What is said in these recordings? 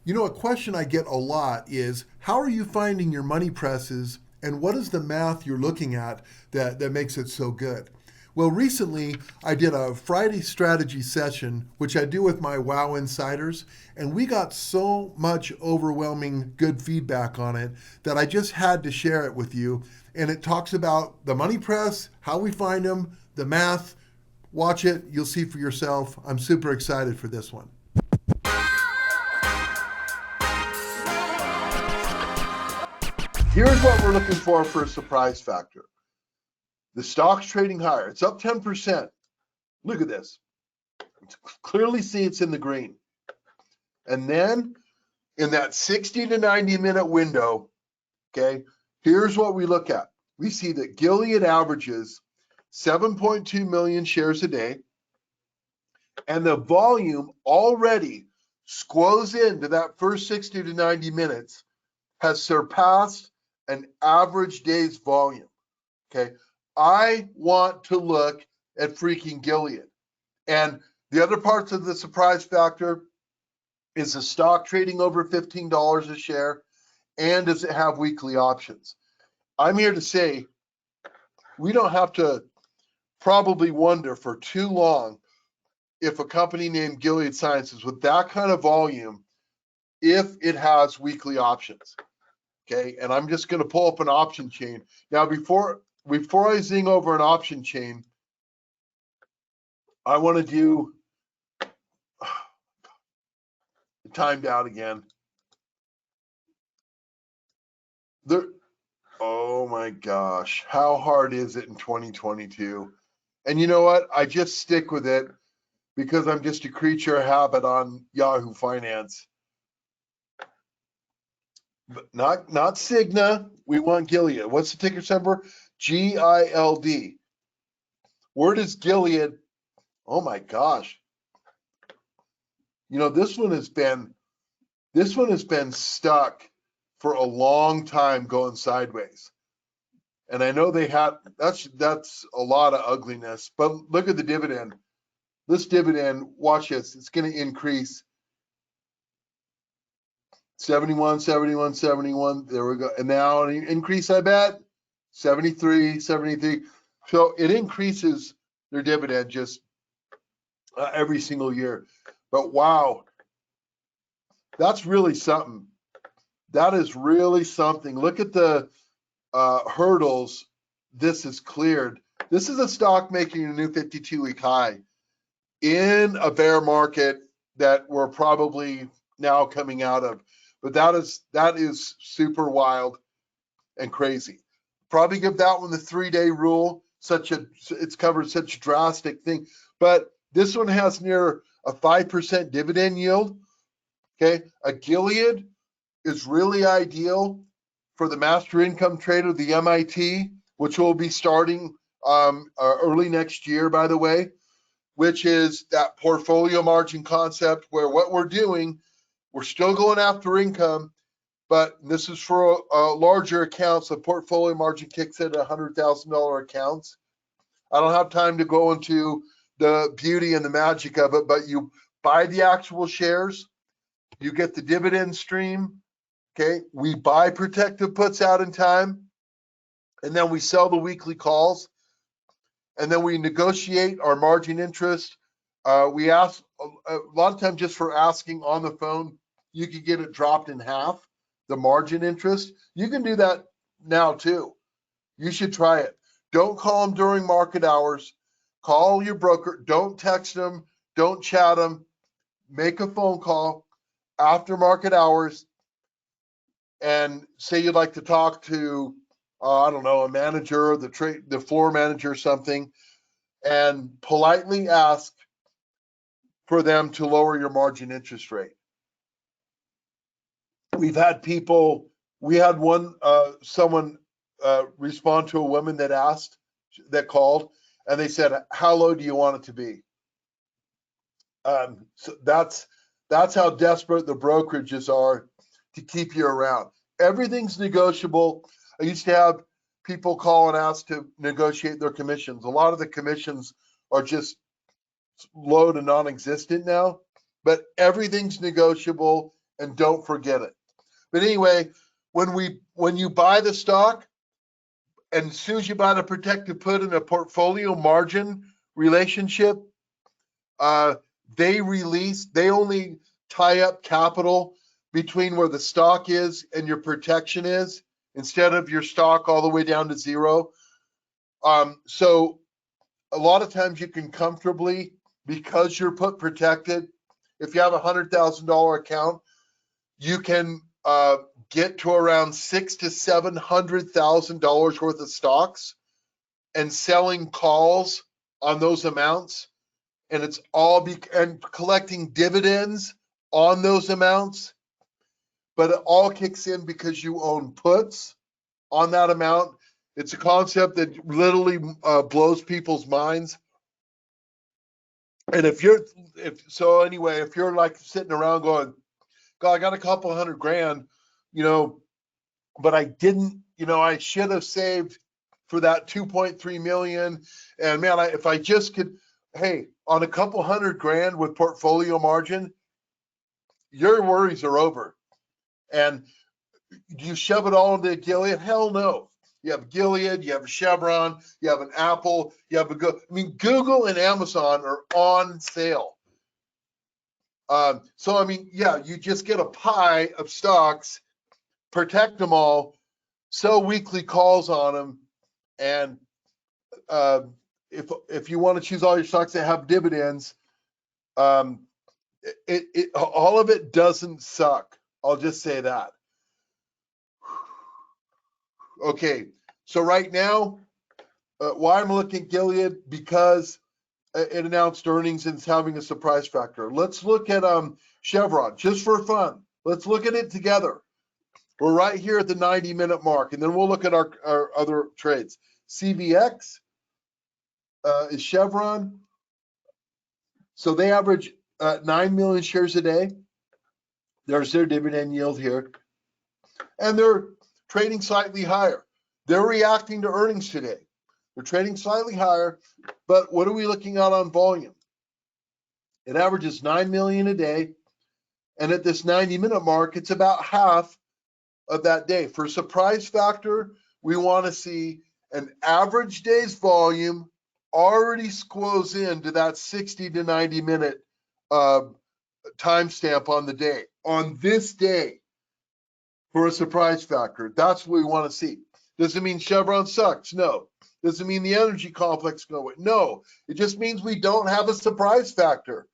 You know, a question I get a lot is how are you finding your money presses and what is the math you're looking at that makes it so good? Well, recently I did a Friday strategy session, which I do with my WoW insiders, and we got so much overwhelming good feedback on it that I just had to share it with you. And it talks about the money press, how we find them, the math. Watch it, you'll see for yourself. I'm super excited for this one. Here's what we're looking for a surprise factor. The stock's trading higher. It's up 10%. Look at this. Clearly see it's in the green. And then in that 60 to 90 minute window, okay, here's what we look at. We see that Gilead averages 7.2 million shares a day, and the volume already squoze into that first 60 to 90 minutes has surpassed an average day's volume. Okay. I want to look at freaking Gilead. And the other parts of the surprise factor is the stock trading over $15 a share, and does it have weekly options? I'm here to say we don't have to probably wonder for too long if a company named Gilead Sciences with that kind of volume, if it has weekly options. Okay, and I'm just going to pull up an option chain. Now, before I zing over an option chain, I want to do timed out again. There, oh my gosh, how hard is it in 2022? And you know what? I just stick with it because I'm just a creature of habit on Yahoo Finance. But not Cigna. We want Gilead. What's the ticker symbol? GILD. Where does Gilead? Oh my gosh. You know, this one has been stuck for a long time going sideways. And I know they had that's a lot of ugliness, but look at the dividend. This dividend, watch this, it's going to increase 71, 71, 71. There we go. And now an increase, I bet, 73, 73. So it increases their dividend just every single year. But wow, that's really something. That is really something. Look at the hurdles this is cleared. This is a stock making a new 52-week high in a bear market that we're probably now coming out of. But that is super wild and crazy. Probably give that one the 3-day rule. It's covered such a drastic thing. But this one has near a 5% dividend yield. Okay, a Gilead is really ideal for the master income trader, the MIT, which will be starting early next year, by the way, which is that portfolio margin concept where what we're doing, we're still going after income, but this is for larger accounts. The portfolio margin kicks in at $100,000 accounts. I don't have time to go into the beauty and the magic of it, but you buy the actual shares, you get the dividend stream. Okay, we buy protective puts out in time, and then we sell the weekly calls, and then we negotiate our margin interest. We ask a lot of times just for asking on the phone, you could get it dropped in half, the margin interest. You can do that now too. You should try it. Don't call them during market hours. Call your broker. Don't text them. Don't chat them. Make a phone call after market hours and say you'd like to talk to, I don't know, a manager, the floor manager or something, and politely ask for them to lower your margin interest rate. We had someone respond to a woman that called, and they said, how low do you want it to be? So that's how desperate the brokerages are to keep you around. Everything's negotiable. I used to have people call and ask to negotiate their commissions. A lot of the commissions are just low to non-existent now, but everything's negotiable. and don't forget it. But anyway, when you buy the stock, and as soon as you buy the protected put in a portfolio margin relationship, they only tie up capital between where the stock is and your protection is, instead of your stock all the way down to zero. So a lot of times you can comfortably, because you're put protected, if you have a $100,000 account, you can get to around $600,000 to $700,000 worth of stocks and selling calls on those amounts, and it's all and collecting dividends on those amounts, but it all kicks in because you own puts on that amount. It's a concept that literally blows people's minds. And if you're like sitting around going, God, I got a couple $100,000, but I didn't, I should have saved for that 2.3 million. And man, if I just could, hey, on a couple $100,000 with portfolio margin, your worries are over. And do you shove it all into Gilead? Hell no. You have Gilead, you have a Chevron, you have an Apple, you have Google and Amazon are on sale. You just get a pie of stocks, protect them all, sell weekly calls on them, and if you want to choose all your stocks that have dividends, all of it doesn't suck. I'll just say that. Okay, so right now, why I'm looking at Gilead, because it announced earnings and it's having a surprise factor. Let's look at Chevron, just for fun. Let's look at it together. We're right here at the 90-minute mark, and then we'll look at our other trades. CVX is Chevron. So they average 9 million shares a day. There's their dividend yield here. And they're trading slightly higher. They're reacting to earnings today. They're trading slightly higher, but what are we looking at on volume? It averages 9 million a day, and at this 90-minute mark, it's about half of that day. For surprise factor, we want to see an average day's volume already squoze into that 60 to 90-minute timestamp on the day, on this day, for a surprise factor. That's what we want to see. Does it mean Chevron sucks? No. Does it mean the energy complex go away? No. It just means we don't have a surprise factor.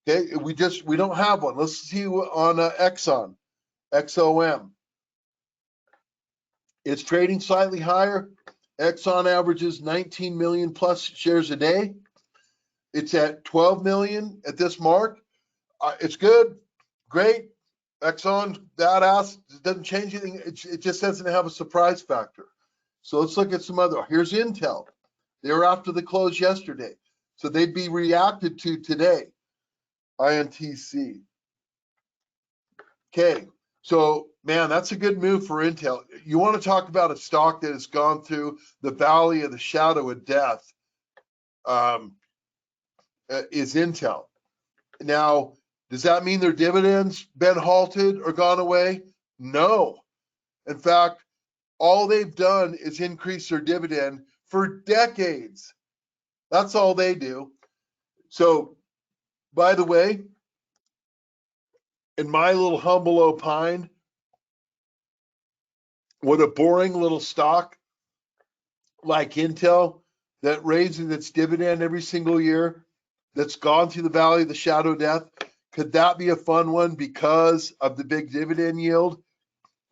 Okay, we don't have one. Let's see on Exxon, XOM. It's trading slightly higher. Exxon averages 19 million plus shares a day. It's at 12 million at this mark. It's good, great. Exxon, badass, doesn't change anything. It just doesn't have a surprise factor. So let's look at some other. Here's Intel. They were after the close yesterday, so they'd be reacted to today. INTC. Okay, so man, that's a good move for Intel. You want to talk about a stock that has gone through the valley of the shadow of death, is Intel. Now, does that mean their dividends been halted or gone away? No. In fact, all they've done is increase their dividend for decades. That's all they do. So, by the way, in my little humble opine, what a boring little stock like Intel that raises its dividend every single year, that's gone through the valley of the shadow of death, could that be a fun one because of the big dividend yield?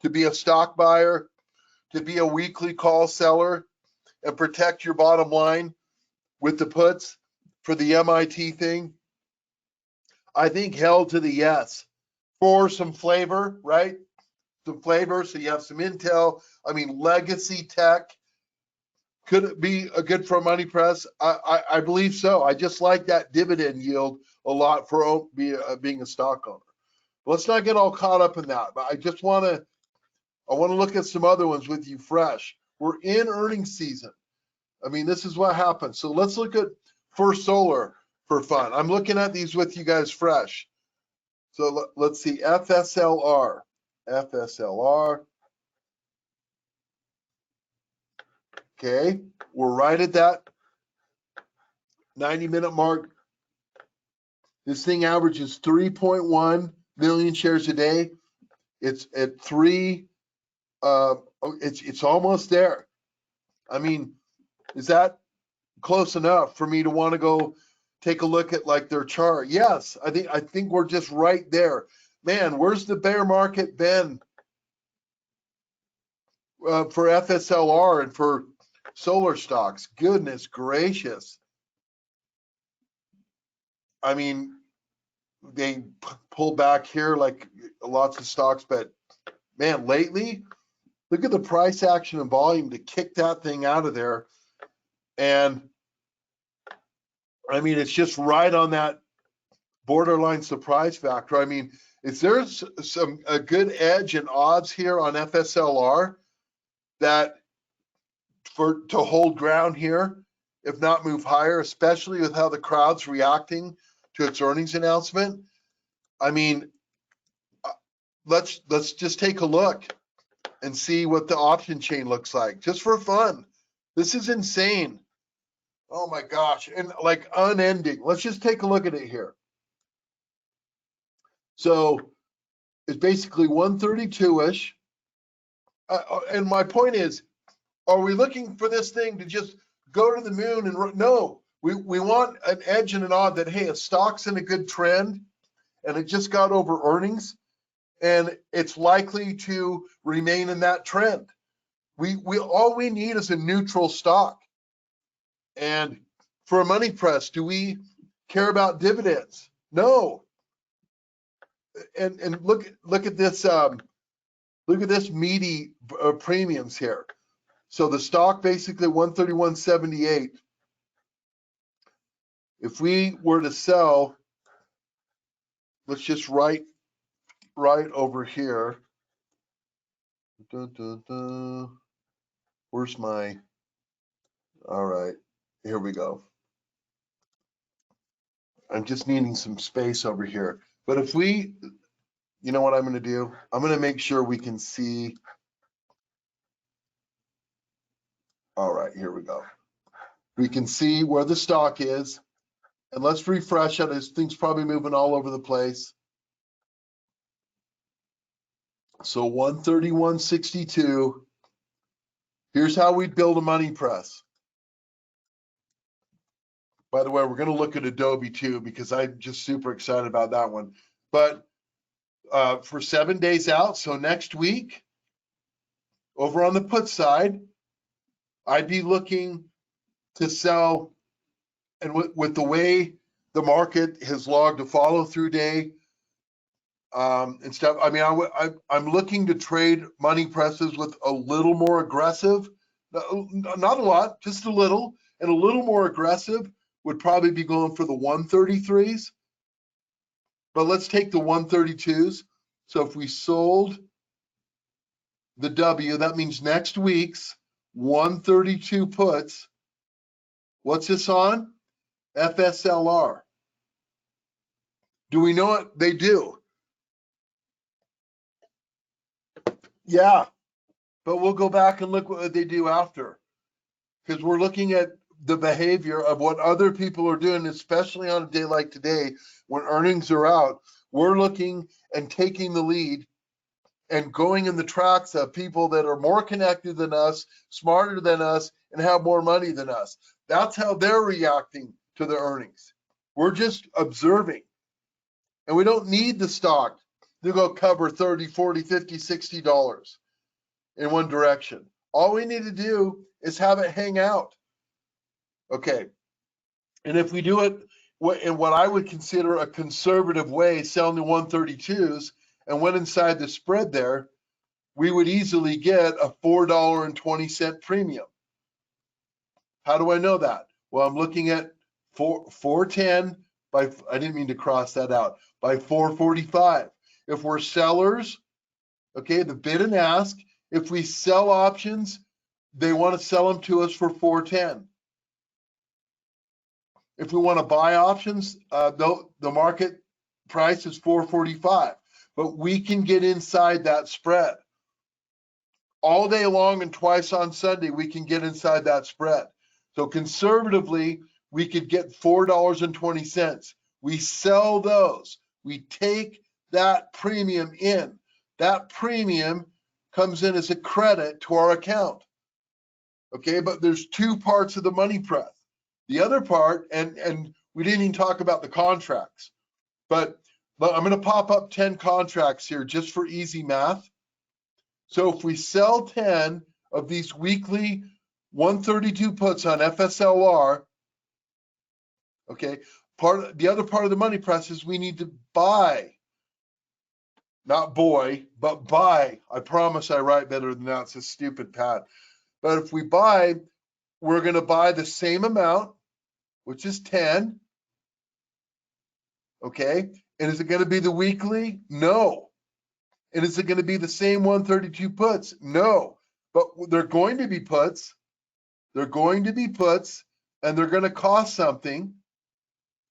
To be a stock buyer, to be a weekly call seller, and protect your bottom line with the puts for the MIT thing? I think hell to the yes. For some flavor, right? Some flavor, so you have some Intel, legacy tech. Could it be a good for a money press? I believe so. I just like that dividend yield a lot for being a stock owner. Let's not get all caught up in that, but I want to look at some other ones with you fresh. We're in earnings season. This is what happens. So let's look at First Solar for fun. I'm looking at these with you guys fresh. So let's see, FSLR. FSLR. Okay, we're right at that 90-minute mark. This thing averages 3.1 million shares a day. It's at it's almost there. I mean, is that close enough for me to want to go take a look at like their chart? Yes, I think we're just right there. Man, where's the bear market been for FSLR and for solar stocks? Goodness gracious. I mean, they pulled back here like lots of stocks, but man, lately, look at the price action and volume to kick that thing out of there. And I mean, it's just right on that borderline surprise factor. I mean, is there a good edge and odds here on FSLR that to hold ground here, if not move higher, especially with how the crowd's reacting to its earnings announcement? I mean, let's just take a look and see what the option chain looks like, just for fun. This is insane. Oh my gosh, and like unending. Let's just take a look at it here. So it's basically 132-ish. And my point is, are we looking for this thing to just go to the moon? And no, we want an edge and an odd that, hey, a stock's in a good trend and it just got over earnings and it's likely to remain in that trend. We all we need is a neutral stock. And for a money press, do we care about dividends? No. And look at this meaty premiums here. So the stock basically 131.78. If we were to sell, let's just write right over here. Where's my? All right, here we go. I'm just needing some space over here. But if we, you know what I'm going to do? I'm going to make sure we can see. All right, here we go. We can see where the stock is. And let's refresh it. This thing's probably moving all over the place. So 131.62. Here's how we build a money press. By the way, we're going to look at Adobe too, because I'm just super excited about that one. But for 7 days out, so next week, over on the put side, I'd be looking to sell, and with the way the market has logged a follow-through day and stuff, I mean, I'm looking to trade money presses with a little more aggressive, not a lot, just a little, and a little more aggressive would probably be going for the 133s. But let's take the 132s. So if we sold the W, that means next week's 132 puts. What's this on? FSLR. Do we know what they do? Yeah, but we'll go back and look what they do after, because we're looking at the behavior of what other people are doing, especially on a day like today when earnings are out. We're looking and taking the lead and going in the tracks of people that are more connected than us, smarter than us, and have more money than us. That's how they're reacting to the earnings. We're just observing. And we don't need the stock to go cover $30, $40, $50, $60 in one direction. All we need to do is have it hang out. Okay. And if we do it in what I would consider a conservative way, selling the 132s and went inside the spread there, we would easily get a $4.20 premium. How do I know that? Well, I'm looking at 410 by, I didn't mean to cross that out, by 445. If we're sellers, okay, the bid and ask, if we sell options, they want to sell them to us for 410. If we want to buy options, the market price is 445, but we can get inside that spread. All day long and twice on Sunday, we can get inside that spread. So conservatively, we could get $4.20. We sell those. We take that premium in. That premium comes in as a credit to our account. Okay, but there's two parts of the money press. The other part, and we didn't even talk about the contracts, but I'm going to pop up 10 contracts here just for easy math. So if we sell 10 of these weekly 132 puts on FSLR, okay, the other part of the money press is we need to buy, not boy, but buy. I promise I write better than that. It's a stupid pad. But if we buy, we're going to buy the same amount, which is 10. Okay. And is it going to be the weekly? No. And is it going to be the same 132 puts? No. But they're going to be puts. They're going to be puts, and they're going to cost something.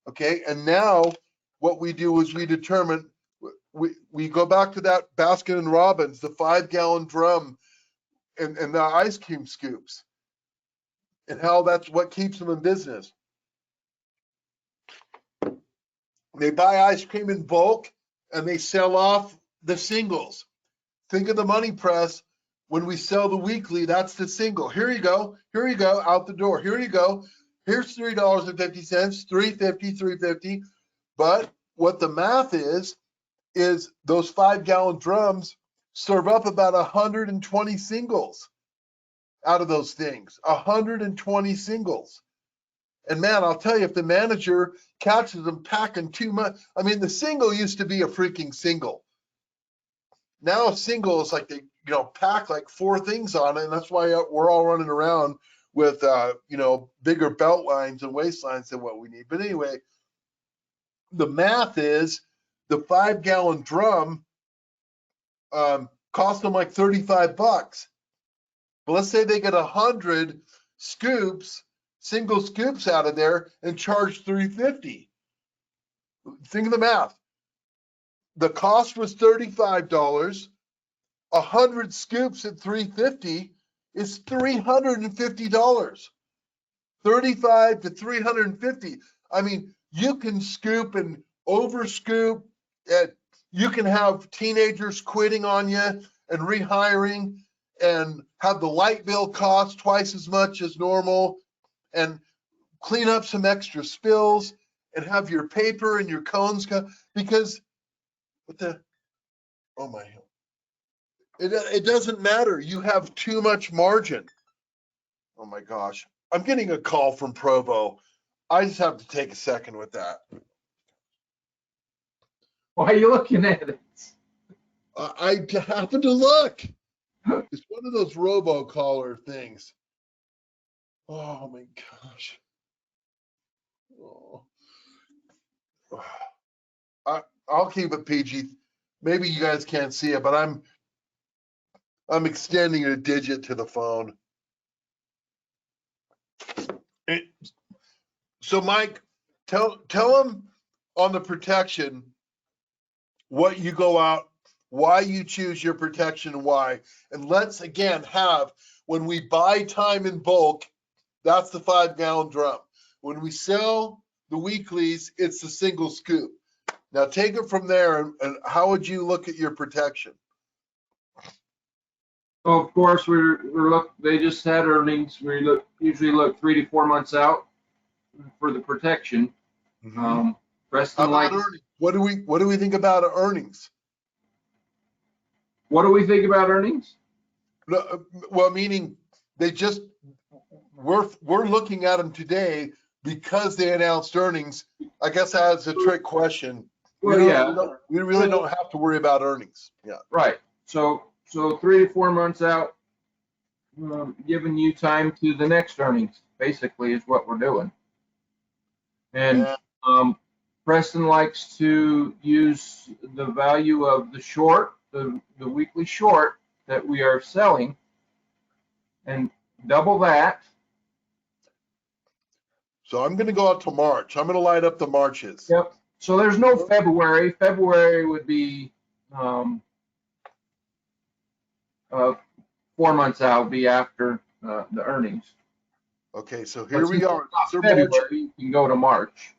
Okay. And now what we do is we determine, we go back to that Baskin and Robbins, the 5-gallon drum and the ice cream scoops, and how that's what keeps them in business. They buy ice cream in bulk and they sell off the singles. Think of the money press. When we sell the weekly, that's the single. Here you go. Here you go, out the door. Here you go. Here's $3.50, $3.50, $3.50. But what the math is those 5-gallon drums serve up about 120 singles out of those things. 120 singles. And man, I'll tell you, if the manager catches them packing too much, I mean, the single used to be a freaking single. Now a single is like they, pack like 4 things on it, and that's why we're all running around with, bigger belt lines and waistlines than what we need. But anyway, the math is the 5-gallon drum cost them like $35. But let's say they get 100 scoops, single scoops out of there and charge $3.50. Think of the math. The cost was $35. 100 scoops at $3.50 is $350. 35 to 350. I mean, you can scoop and over scoop. You can have teenagers quitting on you and rehiring, and have the light bill cost twice as much as normal, and clean up some extra spills, and have your paper and your cones because oh my, it doesn't matter. You have too much margin. Oh my gosh. I'm getting a call from Provo. I just have to take a second with that. Why are you looking at it? I happened to look. It's one of those robo-caller things. Oh my gosh. Oh. I'll keep it PG. Maybe you guys can't see it, but I'm extending a digit to the phone. So Mike, tell them on the protection what you go out, why you choose your protection and why. And let's again have, when we buy time in bulk, that's the 5-gallon drum. When we sell the weeklies, it's the single scoop. Now take it from there, and how would you look at your protection? Well, of course, they just had earnings. We usually look 3 to 4 months out for the protection. Mm-hmm. Preston likes. What do we think about earnings? What do we think about earnings? Well, meaning we're looking at them today because they announced earnings. I guess that's a trick question. Well, we really don't have to worry about earnings. Yeah. Right. So 3 to 4 months out, giving you time to the next earnings, basically, is what we're doing. And Preston likes to use the value of the short, the weekly short that we are selling, and double that. So I'm going to go out to March. I'm going to light up the Marches. Yep. So there's no February. February would be 4 months out, be after the earnings. Okay, so But here we since are. it's not So March. February, you can go to March.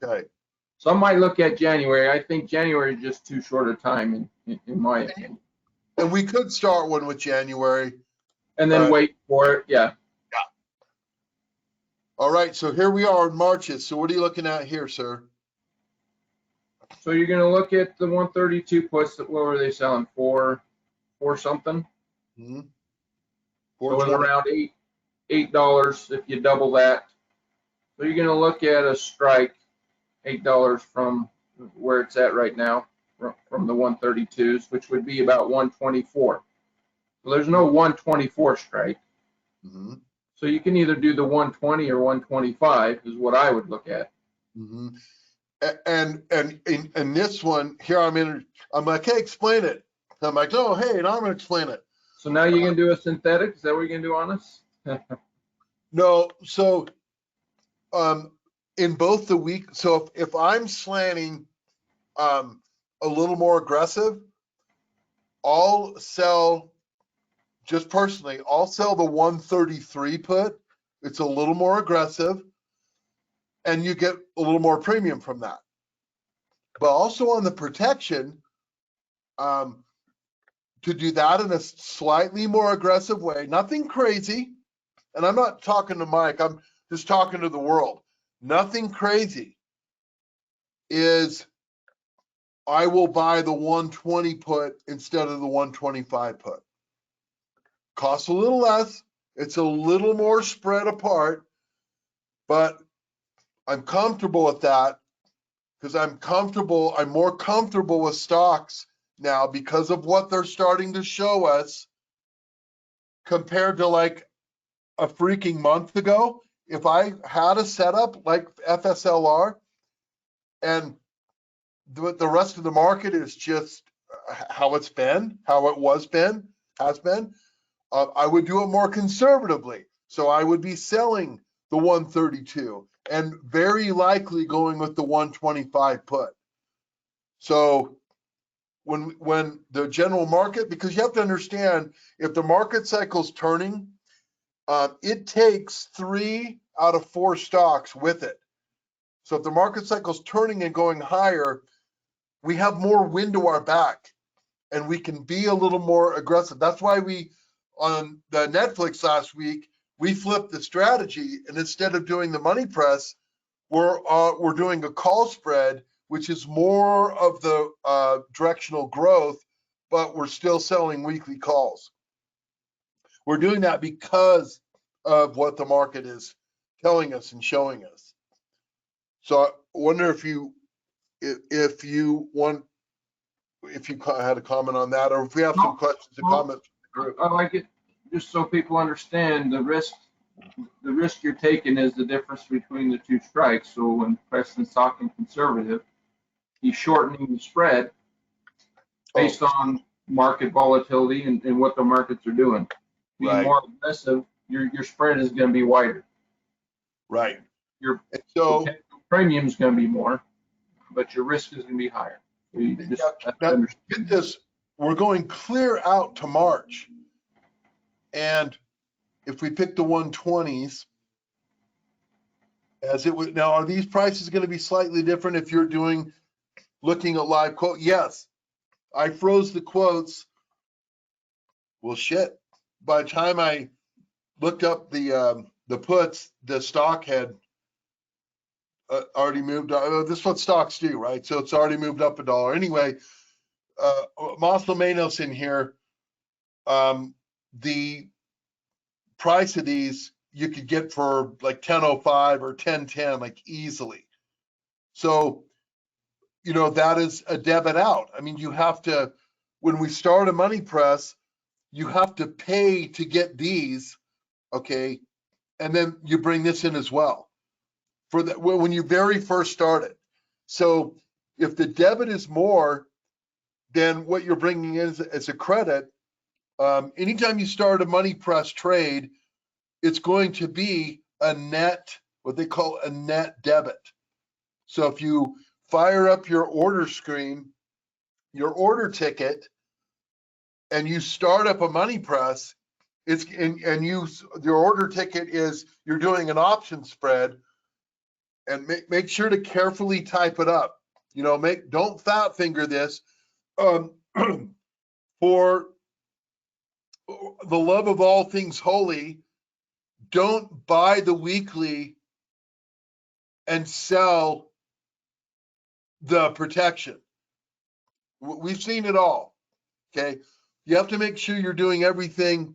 Okay. Some might look at January. I think January is just too short a time, in my opinion. And we could start one with January. And then wait for it. Yeah. All right, so here we are in Marches. So what are you looking at here, sir? So you're going to look at the 132 puts. What were they selling for? For something? Mm-hmm. So it was around $8 if you double that. So you're going to look at a strike, $8 from where it's at right now, from the 132s, which would be about 124. So there's no 124 strike. Mm-hmm. So you can either do the 120 or 125 is what I would look at. Mm-hmm. And in this one here, I'm like, hey, explain it. I'm like, oh, hey, now I'm gonna explain it. So now you're gonna do a synthetic? Is that what you're gonna do on us? No, so in both the week, so if I'm slanting a little more aggressive, I'll sell, just personally, I'll sell the 133 put. It's a little more aggressive, and you get a little more premium from that. But also on the protection, to do that in a slightly more aggressive way, nothing crazy. And I'm not talking to Mike, I'm just talking to the world. Nothing crazy is I will buy the 120 put instead of the 125 put. Costs a little less. It's a little more spread apart, but I'm comfortable with that because I'm more comfortable with stocks now because of what they're starting to show us compared to like a freaking month ago. If I had a setup like FSLR and the rest of the market is just how it's been, how it has been, I would do it more conservatively. So I would be selling the 132 and very likely going with the 125 put. So when the general market, because you have to understand, if the market cycle's turning, it takes 3 out of 4 stocks with it. So if the market cycle's turning and going higher, we have more wind to our back and we can be a little more aggressive. That's why we, on the Netflix last week, we flipped the strategy, and instead of doing the money press, we're doing a call spread, which is more of the directional growth, but we're still selling weekly calls. We're doing that because of what the market is telling us and showing us. So I wonder if you had a comment on that, or if we have some questions and comments from the group. I like it, just so people understand the risk you're taking is the difference between the two strikes. So when Preston's talking conservative, he's shortening the spread based on market volatility and what the markets are doing. Being more aggressive, your spread is going to be wider. Right. Your so premium is going to be more, but your risk is going to be higher. So you just now, get this, we're going clear out to March. And if we pick the 120s, as it would, now are these prices going to be slightly different if you're looking at live quote? Yes. I froze the quotes. Well, shit. By the time I looked up the puts, the stock had already moved. This is what stocks do, right? So it's already moved up $1. Anyway, Manos in here, the price of these you could get for like 10.05 or 10.10, like easily. So, that is a debit out. I mean, you have to, when we start a money press, you have to pay to get these, okay? And then you bring this in as well for when you very first started. So if the debit is more than what you're bringing in as a credit, anytime you start a money press trade, it's going to be a net, what they call a net debit. So if you fire up your order screen, your order ticket, and you start up a money press, your order ticket is you're doing an option spread, and make sure to carefully type it up. Don't fat finger this. For the love of all things holy, don't buy the weekly and sell the protection. We've seen it all. Okay. You have to make sure you're doing everything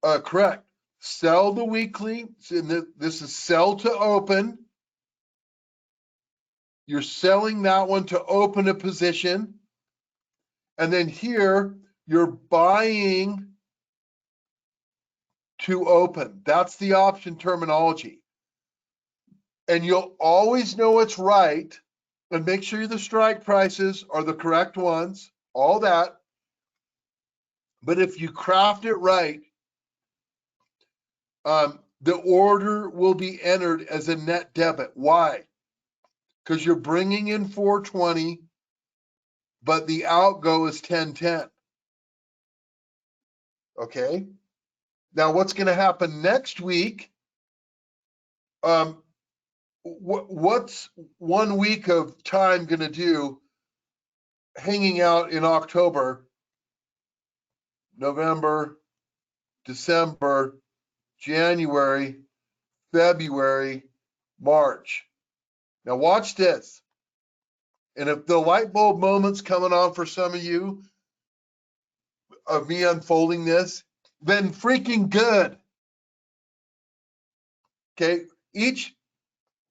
correct. Sell the weekly. This is sell to open. You're selling that one to open a position. And then here, you're buying to open. That's the option terminology. And you'll always know it's right. And make sure the strike prices are the correct ones, all that. But if you craft it right, the order will be entered as a net debit. Why? Because you're bringing in 420, but the outgo is 1010. Okay. Now, what's going to happen next week? What's 1 week of time going to do hanging out in October, November, December, January, February, March? Now watch this. And if the light bulb moment's coming on for some of you of me unfolding this, then freaking good. Okay,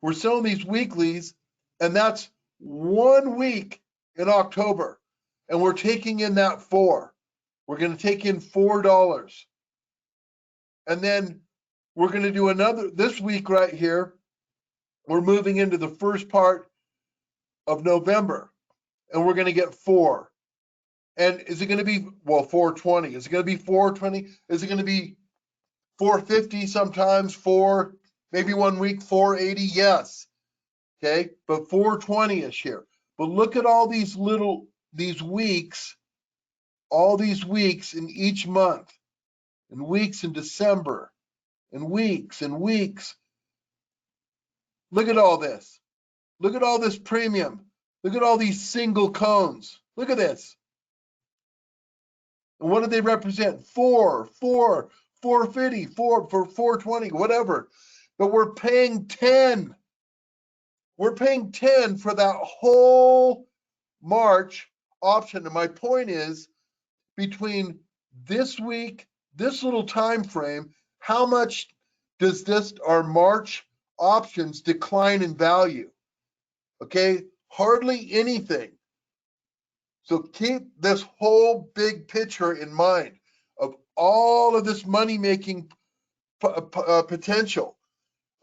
we're selling these weeklies, and that's 1 week in October, and we're taking in that 4. We're going to take in $4, and then we're going to do another this week right here. We're moving into the first part of November, and we're going to get 4. And is it going to be 420? Is it going to be 420? Is it going to be 450 sometimes? Maybe 1 week 480? Yes. Okay, but 420-ish here. But look at all these weeks, all these weeks in each month, and weeks in December, and weeks and weeks. Look at all this. Look at all this premium. Look at all these single cones. Look at this. And what do they represent? 450, 420, whatever. But we're paying 10. We're paying 10 for that whole March option. And my point is, between this week, this little time frame, how much does our March options decline in value? Okay, hardly anything. So keep this whole big picture in mind of all of this money-making potential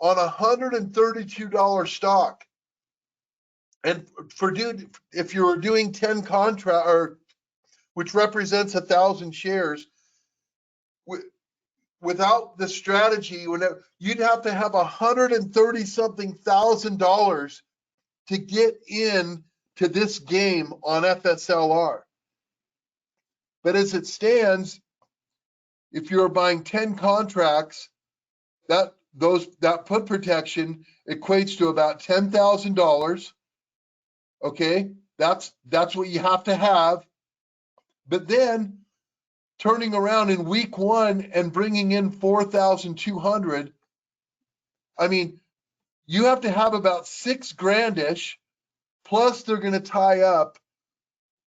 on a $132 stock. And if you were doing 10 contract, which represents 1,000 shares, without the strategy, you'd have to have $130-something thousand to get in to this game on FSLR. But as it stands, if you're buying 10 contracts, that put protection equates to about $10,000. Okay, that's what you have to have. But then turning around in week 1 and bringing in 4,200, I mean, you have to have about $6,000-ish, plus they're going to tie up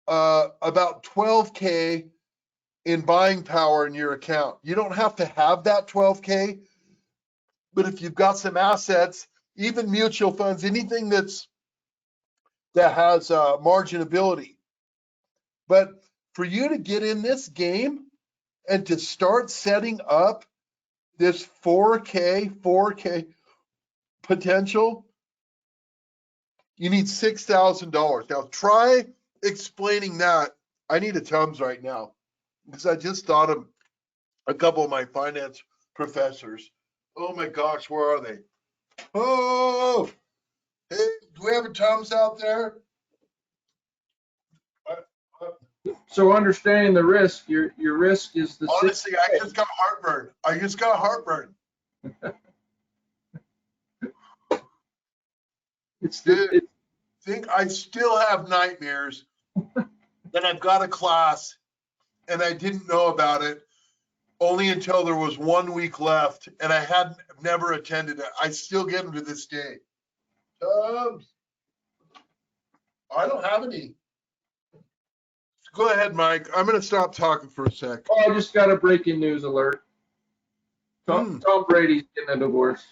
about $12K in buying power in your account. You don't have to have that $12K, but if you've got some assets, even mutual funds, anything that has marginability. But for you to get in this game and to start setting up this 4K potential, you need $6,000. Now try explaining that. I need a Tums right now because I just thought of a couple of my finance professors. Oh my gosh, where are they? Oh, Hey, do we have a Tom's out there? So understanding the risk, your risk is the Honestly, I just got heartburn. I just got heartburn. Dude, I still have nightmares that I've got a class and I didn't know about it only until there was 1 week left and I had never attended it. I still get them to this day. I don't have any. Go ahead, Mike. I'm going to stop talking for a sec. Oh, I just got a breaking news alert. Tom Brady's getting a divorce.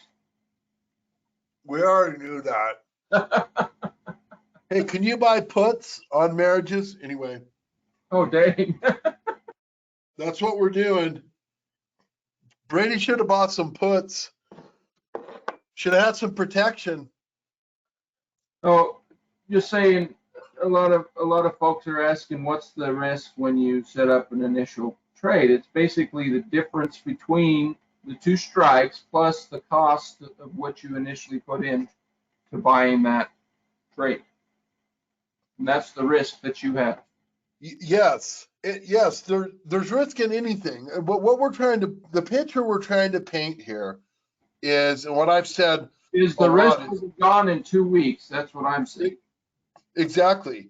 We already knew that. Hey, can you buy puts on marriages? Anyway. Oh, dang. That's what we're doing. Brady should have bought some puts. Should have had some protection. Oh, just saying, a lot of folks are asking what's the risk when you set up an initial trade. It's basically the difference between the two strikes plus the cost of what you initially put in to buying that trade. And that's the risk that you have. Yes, there's risk in anything. But what the picture we're trying to paint here is, and what I've said Is the risk will be gone in 2 weeks. That's what I'm saying. Exactly.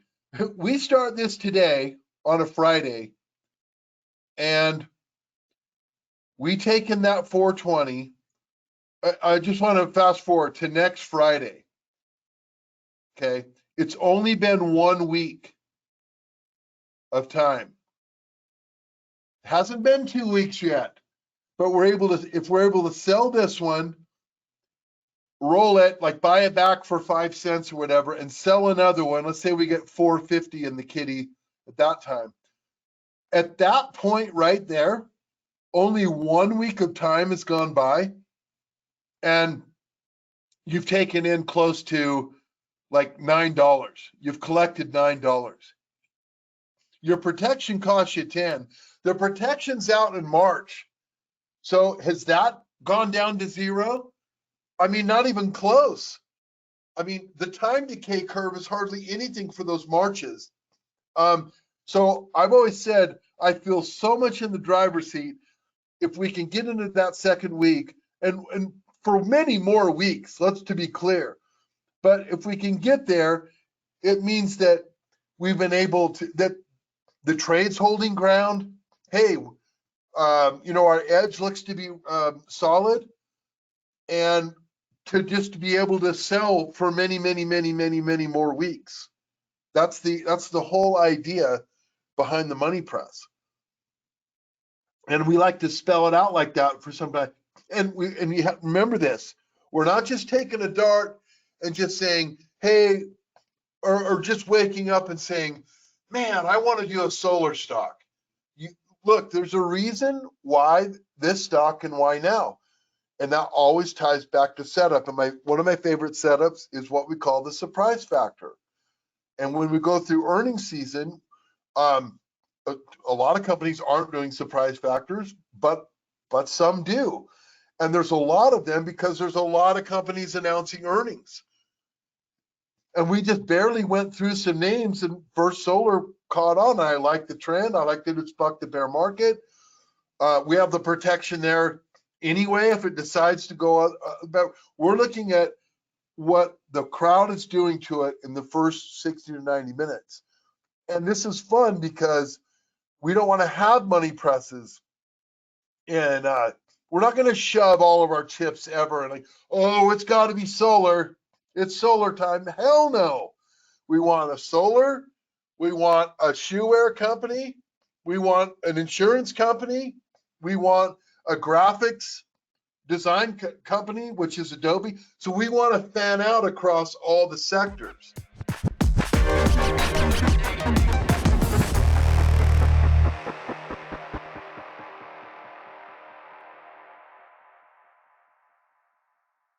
We start this today on a Friday, and we take in that 420. I just want to fast forward to next Friday. Okay. It's only been 1 week of time. Hasn't been 2 weeks yet, but if we're able to sell this one, roll it, like buy it back for 5 cents or whatever, and sell another one. Let's say we get 450 in the kitty at that time. At that point right there, only 1 week of time has gone by, and you've taken in close to like $9. You've collected $9. Your protection costs you 10. The protection's out in March. So has that gone down to zero? I mean, not even close. I mean, the time decay curve is hardly anything for those Marches. So I've always said I feel so much in the driver's seat if we can get into that second week, and for many more weeks, to be clear. But if we can get there, it means that we've been able to, that the trade's holding ground. Hey, our edge looks to be solid, and to just be able to sell for many, many, many, many, many more weeks. That's the whole idea behind the money press. And we like to spell it out like that for somebody. And you have to remember this. We're not just taking a dart and just saying, hey, or just waking up and saying, man, I want to do a solar stock. Look, there's a reason why this stock and why now. And that always ties back to setup. And one of my favorite setups is what we call the surprise factor. And when we go through earnings season, a lot of companies aren't doing surprise factors, but some do. And there's a lot of them because there's a lot of companies announcing earnings. And we just barely went through some names, and First Solar caught on. I like the trend. I like that it's bucked the bear market. We have the protection there anyway if it decides to go. But we're looking at what the crowd is doing to it in the first 60 to 90 minutes. And this is fun because we don't want to have money presses. And we're not going to shove all of our chips ever and like, oh, it's got to be solar. It's solar time. Hell no. We want a solar. We want a shoe wear company. We want an insurance company. We want a graphics design company, which is Adobe. So we want to fan out across all the sectors.